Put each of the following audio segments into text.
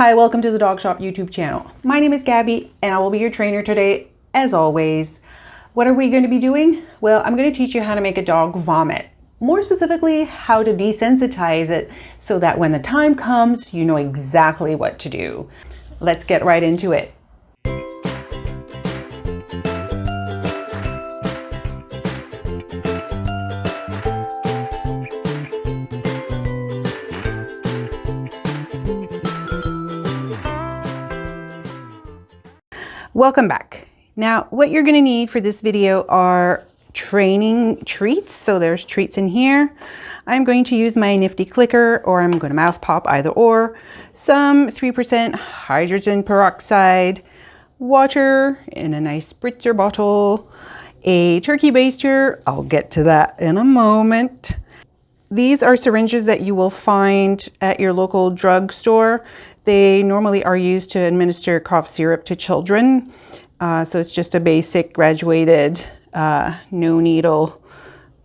Hi, welcome to the Dog Shop YouTube channel. My name is Gabby and I will be your trainer today, as always. What are we going to be doing? Well, I'm going to teach you how to make a dog vomit. More specifically, how to desensitize it so that when the time comes, you know exactly what to do. Let's get right into it. Welcome back. Now, what you're going to need for this video are training treats. So there's treats in here. I'm going to use my nifty clicker, or I'm going to mouth pop, either or. Some 3% hydrogen peroxide, water in a nice spritzer bottle, a turkey baster. I'll get to that in a moment. These are syringes that you will find at your local drugstore. They normally are used to administer cough syrup to children. So it's just a basic graduated, no needle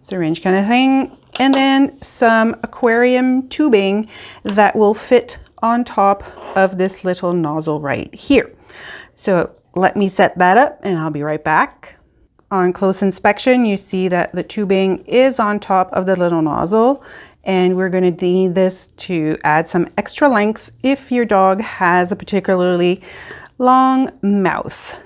syringe kind of thing. And then some aquarium tubing that will fit on top of this little nozzle right here. So let me set that up and I'll be right back. On close inspection, you see that the tubing is on top of the little nozzle, and we're going to need this to add some extra length if your dog has a particularly long mouth.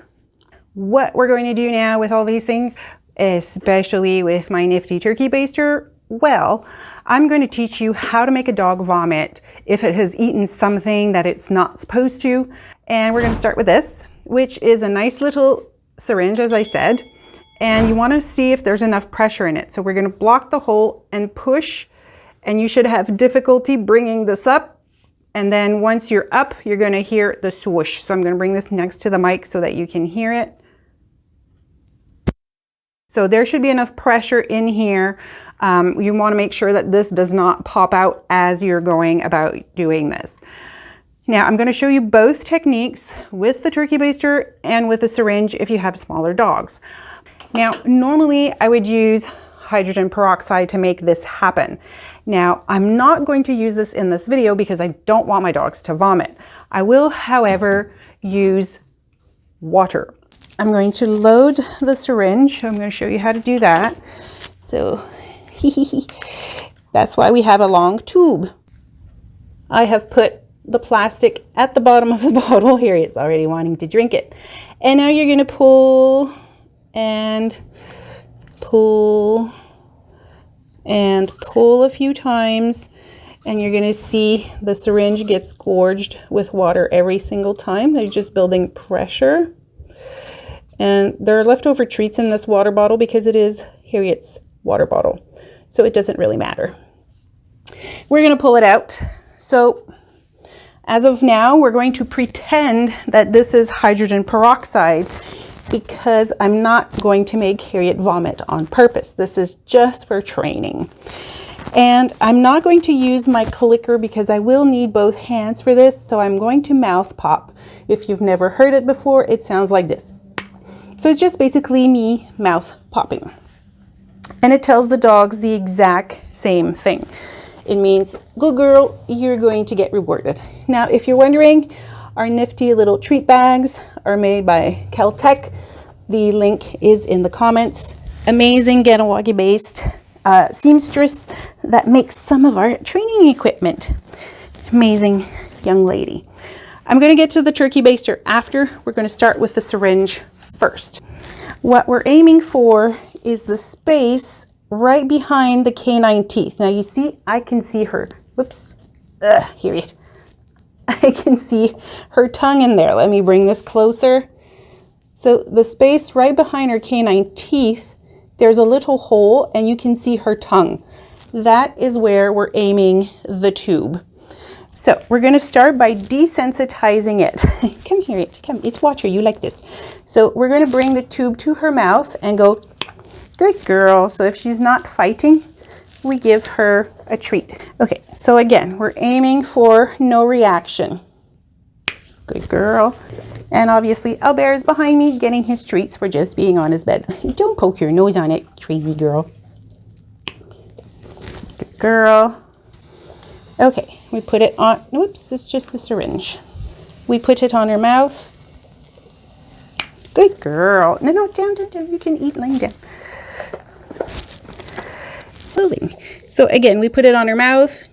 What we're going to do now with all these things, especially with my nifty turkey baster, well, I'm going to teach you how to make a dog vomit if it has eaten something that it's not supposed to. And we're going to start with this, which is a nice little syringe, as I said. And you want to see if there's enough pressure in it. So we're going to block the hole and push, and you should have difficulty bringing this up. And then once you're up, you're going to hear the swoosh. So I'm going to bring this next to the mic so that you can hear it. So there should be enough pressure in here. You want to make sure that this does not pop out as you're going about doing this. Now I'm going to show you both techniques with the turkey baster and with the syringe if you have smaller dogs. Now, normally I would use hydrogen peroxide to make this happen. Now, I'm not going to use this in this video because I don't want my dogs to vomit. I will, however, use water. I'm going to load the syringe. I'm going to show you how to do that. So, that's why we have a long tube. I have put the plastic at the bottom of the bottle. Here he is already wanting to drink it. And now you're going to pull and pull and pull a few times, and you're going to see the syringe gets gorged with water every single time. They're just building pressure, and there are leftover treats in this water bottle because it is Harriet's water bottle, so it doesn't really matter. We're going to pull it out. So as of now, we're going to pretend that this is hydrogen peroxide, because I'm not going to make Harriet vomit on purpose. This is just for training. And I'm not going to use my clicker because I will need both hands for this. So I'm going to mouth pop. If you've never heard it before, it sounds like this. So it's just basically me mouth popping. And it tells the dogs the exact same thing. It means, good girl, you're going to get rewarded. Now, if you're wondering, our nifty little treat bags are made by Caltech. The link is in the comments. Amazing Ganawagi based seamstress that makes some of our training equipment. Amazing young lady. I'm going to get to the turkey baster after. We're going to start with the syringe first. What we're aiming for is the space right behind the canine teeth. Now you see, I can see her. Whoops. Hear it. I can see her tongue in there. Let me bring this closer. So the space right behind her canine teeth, there's a little hole and you can see her tongue. That is where we're aiming the tube. So we're going to start by desensitizing it. Come here, come, it's water, you like this. So we're going to bring the tube to her mouth and go, good girl. So if she's not fighting, we give her a treat. Okay, so again, we're aiming for no reaction. Good girl. And obviously Albert is behind me getting his treats for just being on his bed. Don't poke your nose on it, crazy girl. Good girl. Okay, we put it on, whoops, it's just the syringe. We put it on her mouth. Good girl. No, no, down, down, down. You can eat laying down. Moving. So again, we put it on her mouth.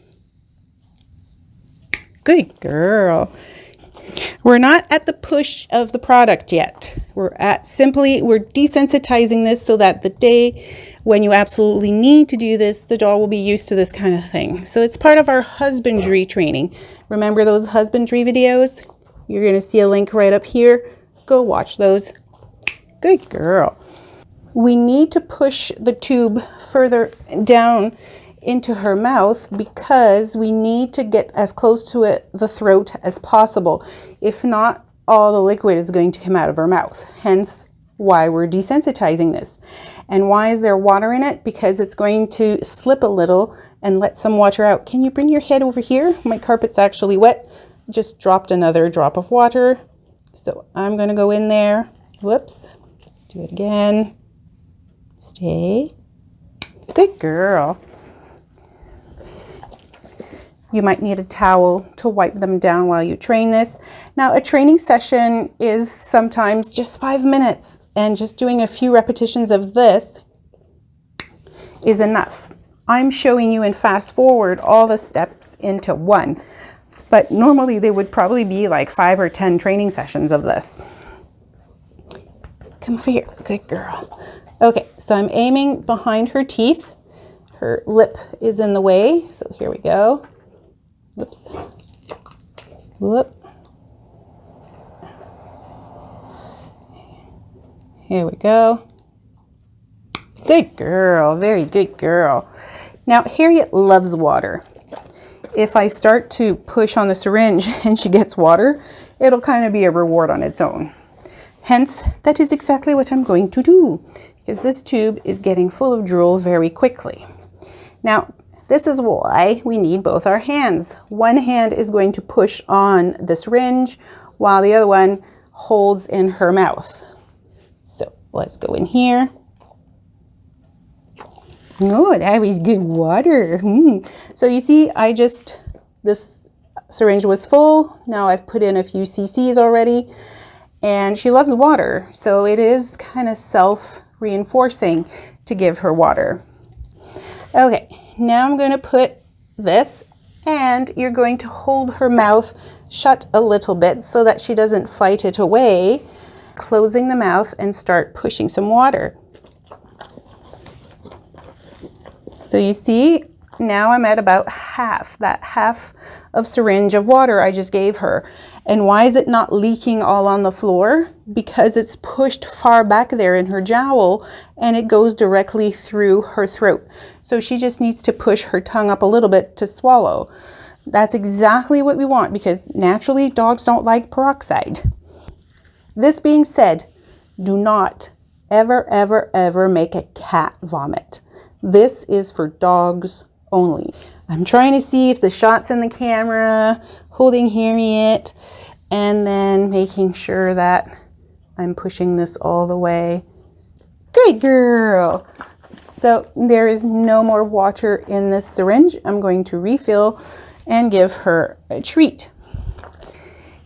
Good girl. We're not at the push of the product yet. We're desensitizing this so that the day when you absolutely need to do this, the dog will be used to this kind of thing. So it's part of our husbandry training. Remember those husbandry videos? You're going to see a link right up here. Go watch those. Good girl. We need to push the tube further down into her mouth because we need to get as close to the throat as possible. If not, all the liquid is going to come out of her mouth. Hence why we're desensitizing this. And why is there water in it? Because it's going to slip a little and let some water out. Can you bring your head over here? My carpet's actually wet. Just dropped another drop of water. So I'm going to go in there. Whoops. Do it again. Stay. Good girl. You might need a towel to wipe them down while you train this. Now, a training session is sometimes just 5 minutes, and just doing a few repetitions of this is enough. I'm showing you in fast forward all the steps into one, but normally they would probably be like 5 or 10 training sessions of this. Come over here, good girl. Okay, so I'm aiming behind her teeth. Her lip is in the way, so here we go. Whoops. Whoop. Here we go. Good girl. Very good girl. Now, Harriet loves water. If I start to push on the syringe and she gets water, it'll kind of be a reward on its own. Hence, that is exactly what I'm going to do, because this tube is getting full of drool very quickly. Now, this is why we need both our hands. One hand is going to push on the syringe while the other one holds in her mouth. So let's go in here. Oh, that was good water. So you see, this syringe was full. Now I've put in a few cc's already, and she loves water. So it is kind of self-reinforcing to give her water. Okay. Now I'm going to put this, and you're going to hold her mouth shut a little bit so that she doesn't fight it away, closing the mouth and start pushing some water. So you see, now I'm at about that half of syringe of water I just gave her. And why is it not leaking all on the floor? Because it's pushed far back there in her jowl and it goes directly through her throat. So she just needs to push her tongue up a little bit to swallow. That's exactly what we want, because naturally dogs don't like peroxide. This being said, do not ever, ever, ever make a cat vomit. This is for dogs only. I'm trying to see if the shot's in the camera, holding Harriet, and then making sure that I'm pushing this all the way. Good girl. So there is no more water in this syringe. I'm going to refill and give her a treat.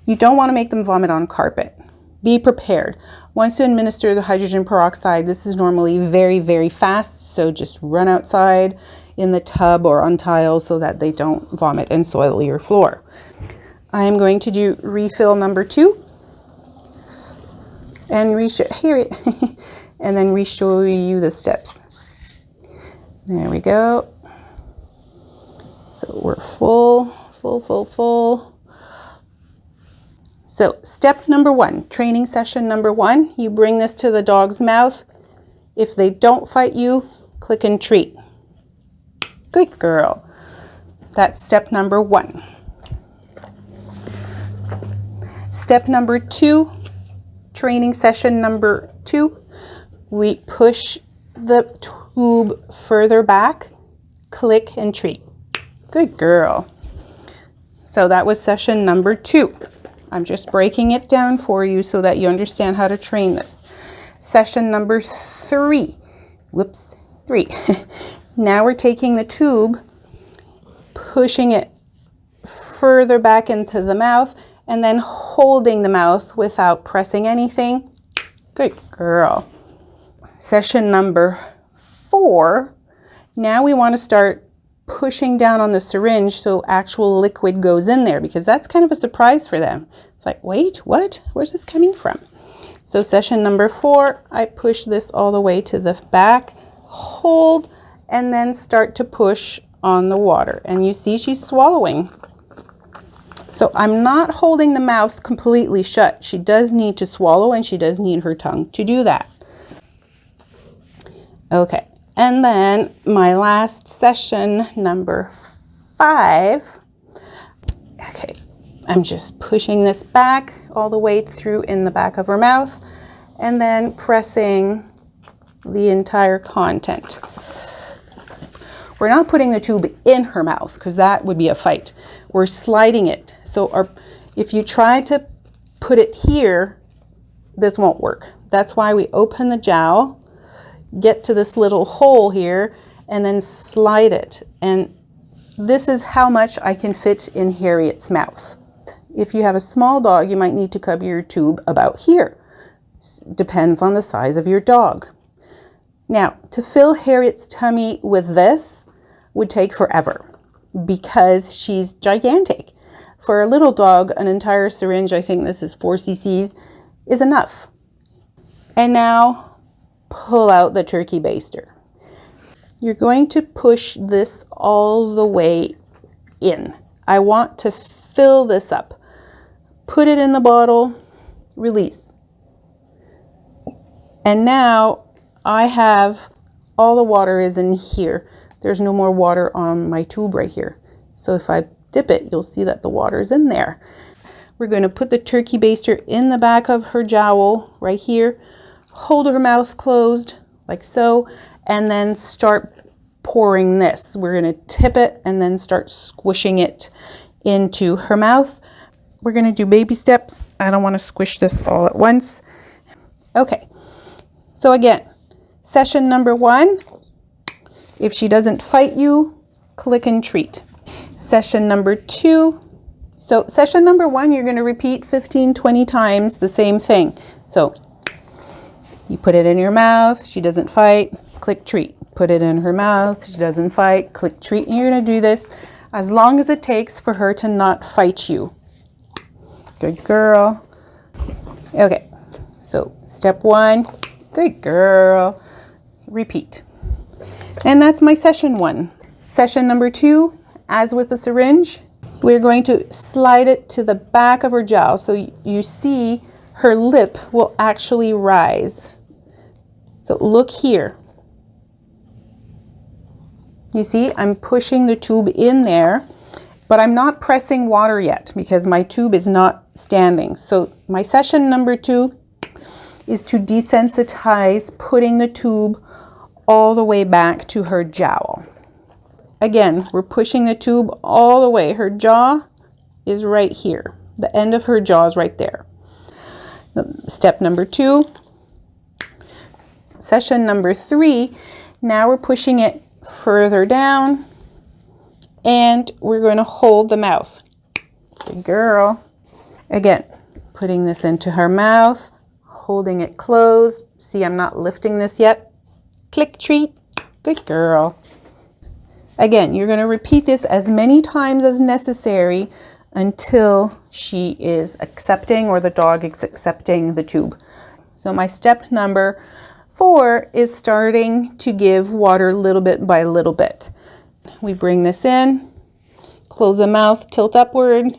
You don't want to make them vomit on carpet. Be prepared. Once you administer the hydrogen peroxide, this is normally very, very fast. So just run outside in the tub or on tiles so that they don't vomit and soil your floor. I am going to do refill number 2 and and then re-show you the steps. There we go. So we're full. So step number 1, training session number 1, you bring this to the dog's mouth. If they don't fight you, click and treat. Good girl. That's step number 1. Step number 2, training session number 2, we push the tube further back, click and treat. Good girl. So that was session number 2. I'm just breaking it down for you so that you understand how to train this. Session number 3. Whoops, 3. Now we're taking the tube, pushing it further back into the mouth, and then holding the mouth without pressing anything. Good girl. Session number 4. Now we want to start pushing down on the syringe so actual liquid goes in there, because that's kind of a surprise for them. It's like, wait, what? Where's this coming from? So session number 4, I push this all the way to the back, hold, and then start to push on the water. And you see she's swallowing. So I'm not holding the mouth completely shut. She does need to swallow, and she does need her tongue to do that. Okay, and then my last session, number 5. Okay, I'm just pushing this back all the way through in the back of her mouth, and then pressing the entire content. We're not putting the tube in her mouth, because that would be a fight. We're sliding it. So if you try to put it here, this won't work. That's why we open the jowl, get to this little hole here, and then slide it. And this is how much I can fit in Harriet's mouth. If you have a small dog, you might need to cover your tube about here. Depends on the size of your dog. Now, to fill Harriet's tummy with this would take forever, because she's gigantic. For a little dog, an entire syringe, I think this is 4 cc's, is enough. And now pull out the turkey baster. You're going to push this all the way in. I want to fill this up. Put it in the bottle, release. And now I have all the water is in here. There's no more water on my tube right here. So if I dip it, you'll see that the water is in there. We're going to put the turkey baster in the back of her jowl right here. Hold her mouth closed like so, and then start pouring this. We're going to tip it and then start squishing it into her mouth. We're going to do baby steps. I don't want to squish this all at once. Okay, so again, session number 1, if she doesn't fight you, click and treat. Session number 2, so session number 1, you're going to repeat 15-20 times the same thing. So you put it in your mouth, she doesn't fight, click treat. Put it in her mouth, she doesn't fight, click treat. And you're going to do this as long as it takes for her to not fight you. Good girl. Okay, so step 1, good girl. Repeat. And that's my session 1. Session number 2, as with the syringe, we're going to slide it to the back of her jowl. So you see her lip will actually rise. So look here. You see, I'm pushing the tube in there, but I'm not pressing water yet because my tube is not standing. So my session number 2 is to desensitize, putting the tube all the way back to her jowl. Again, we're pushing the tube all the way. Her jaw is right here. The end of her jaw is right there. Step number 2. Session number 3, now we're pushing it further down, and we're going to hold the mouth. Good girl. Again, putting this into her mouth, holding it closed. See, I'm not lifting this yet. Click treat. Good girl. Again, you're going to repeat this as many times as necessary until she is accepting, or the dog is accepting, the tube. So my step number 4 is starting to give water little bit by little bit. We bring this in, close the mouth, tilt upward,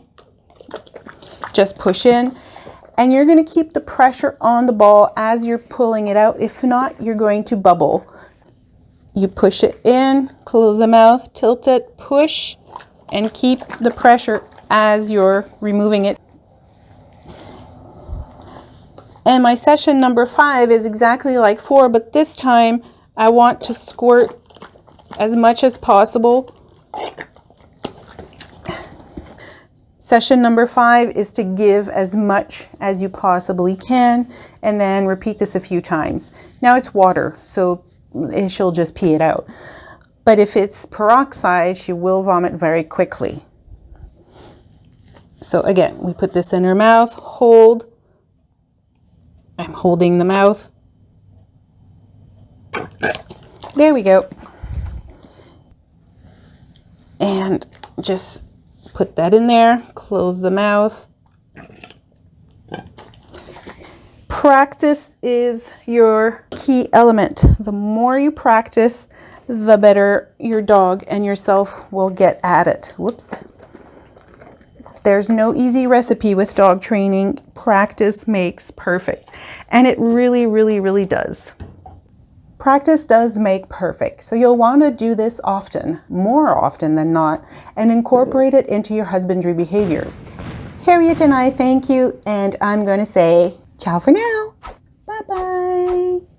just push in, and you're going to keep the pressure on the ball as you're pulling it out. If not, you're going to bubble. You push it in, close the mouth, tilt it, push, and keep the pressure as you're removing it. And my session number 5 is exactly like 4, but this time I want to squirt as much as possible. Session number 5 is to give as much as you possibly can, and then repeat this a few times. Now it's water, so she'll just pee it out. But if it's peroxide, she will vomit very quickly. So again, we put this in her mouth, hold. I'm holding the mouth. There we go. And just put that in there, close the mouth. Practice is your key element. The more you practice, the better your dog and yourself will get at it. Whoops. There's no easy recipe with dog training. Practice makes perfect. And it really, really, really does. Practice does make perfect. So you'll want to do this often, more often than not, and incorporate it into your husbandry behaviors. Harriet and I thank you, and I'm going to say ciao for now. Bye-bye.